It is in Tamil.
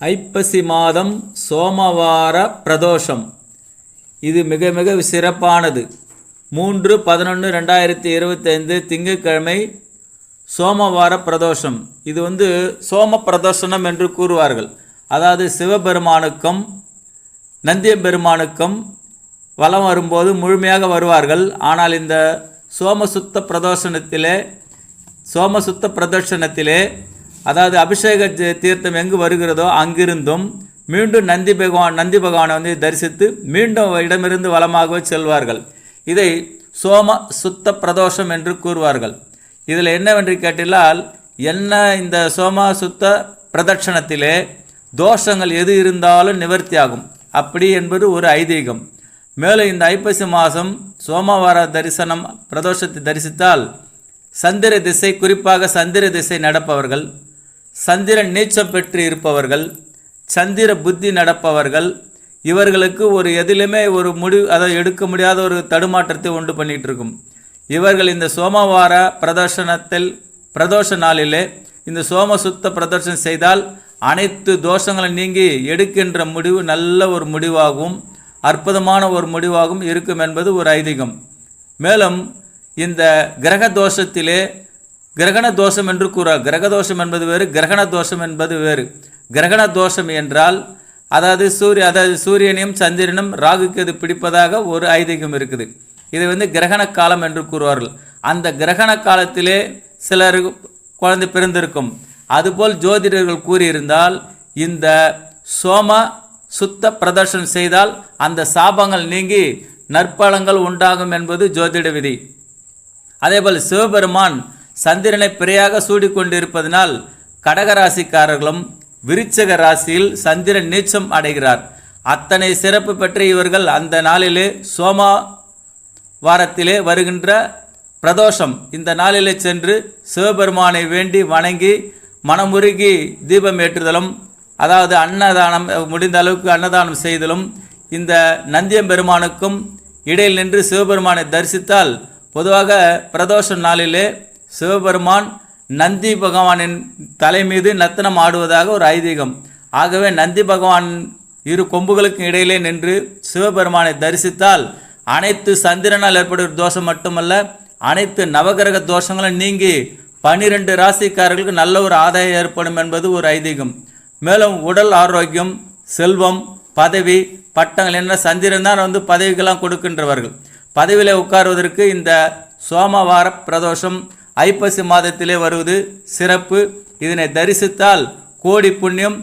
ஐப்பசி மாதம் சோமவார பிரதோஷம். இது மிக மிக சிறப்பானது. 3/11/2025 திங்கட்கிழமை சோமவார பிரதோஷம். இது சோம பிரதோஷனம் என்று கூறுவார்கள். அதாவது சிவபெருமானுக்கும் நந்தியம்பெருமானுக்கும் வலம் வரும்போது முழுமையாக வருவார்கள். ஆனால் இந்த சோமசுத்த பிரதோஷனத்திலே அதாவது அபிஷேக தீர்த்தம் எங்கு வருகிறதோ அங்கிருந்தும் மீண்டும் நந்தி பகவானை தரிசித்து மீண்டும் இடமிருந்து வலமாகவே செல்வார்கள். இதை சோம சுத்த பிரதோஷம் என்று கூறுவார்கள். இதில் என்னவென்று கேட்டால் இந்த சோம சுத்த பிரதட்சணத்திலே தோஷங்கள் எது இருந்தாலும் நிவர்த்தியாகும் அப்படி என்பது ஒரு ஐதீகம். மேலும் இந்த ஐப்பசி மாதம் சோமவார பிரதோஷத்தை தரிசித்தால் சந்திர திசை, குறிப்பாக சந்திர திசை நடப்பவர்கள், சந்திரன் நீச்சம் பெற்று இருப்பவர்கள், சந்திர புத்தி நடப்பவர்கள், இவர்களுக்கு எதிலுமே ஒரு முடிவு அதை எடுக்க முடியாத ஒரு தடுமாற்றத்தை உண்டு பண்ணிகிட்டு இருக்கும். இவர்கள் இந்த சோமவார பிரதோஷ நாளிலே இந்த சோமசுத்த பிரதோஷம் செய்தால் அனைத்து தோஷங்களும் நீங்கி எடுக்கின்ற முடிவு நல்ல ஒரு முடிவாகவும் அற்புதமான ஒரு முடிவாகவும் இருக்கும் என்பது ஒரு ஐதீகம். மேலும் இந்த கிரக தோஷத்திலே கிரகண தோஷம் என்று கூறுவார். கிரக தோஷம் என்பது வேறு, கிரகண தோஷம் என்பது வேறு. கிரகண தோஷம் என்றால் அதாவது சூரியனையும் சந்திரனும் ராகுக்கு இது பிடிப்பதாக ஒரு ஐதீகம் இருக்குது. இது கிரகண காலம் என்று கூறுவார்கள். அந்த கிரகண காலத்திலே சிலர் குழந்தை பிறந்திருக்கும். அதுபோல் ஜோதிடர்கள் கூறியிருந்தால் இந்த சோம சுத்த பிரதர்ஷனம் செய்தால் அந்த சாபங்கள் நீங்கி நற்பலங்கள் உண்டாகும் என்பது ஜோதிட விதி. அதேபோல் சிவபெருமான் சந்திரனை பிறையாக சூடிக்கொண்டிருப்பதனால் கடகராசிக்காரர்களும் விருச்சக ராசியில் சந்திரன் நீச்சம் அடைகிறார். அத்தனை சிறப்பு பெற்ற இவர்கள் அந்த நாளிலே சோமவாரத்திலே வருகின்ற பிரதோஷம் இந்த நாளிலே சென்று சிவபெருமானை வேண்டி வணங்கி மனமுருகி தீபம் ஏற்றுதலும், அதாவது அன்னதானம் முடிந்த அளவுக்கு அன்னதானம் செய்தலும், இந்த நந்தியம்பெருமானுக்கும் இடையில் நின்று சிவபெருமானை தரிசித்தால் பொதுவாக பிரதோஷ நாளிலே சிவபெருமான் நந்தி பகவானின் தலை மீது நர்த்தனம் ஆடுவதாக ஒரு ஐதீகம். ஆகவே நந்தி பகவான் இரு கொம்புகளுக்கு இடையிலே நின்று சிவபெருமானை தரிசித்தால் அனைத்து சந்திரனால் ஏற்படும் தோஷம் மட்டுமல்ல, அனைத்து நவகிரக தோஷங்களும் நீங்கி 12 ராசிக்காரர்களுக்கு நல்ல ஒரு ஆதாயம் ஏற்படும் என்பது ஒரு ஐதீகம். மேலும் உடல் ஆரோக்கியம், செல்வம், பதவி, பட்டங்கள் என்ன சந்திரன் தான் பதவிக்கெல்லாம் கொடுக்கின்றவர்கள். பதவியில் உட்காருவதற்கு இந்த சோமவார பிரதோஷம் ஐப்பசி மாதத்திலே வருவது சிறப்பு. இதனை தரிசித்தால் கோடி புண்ணியம்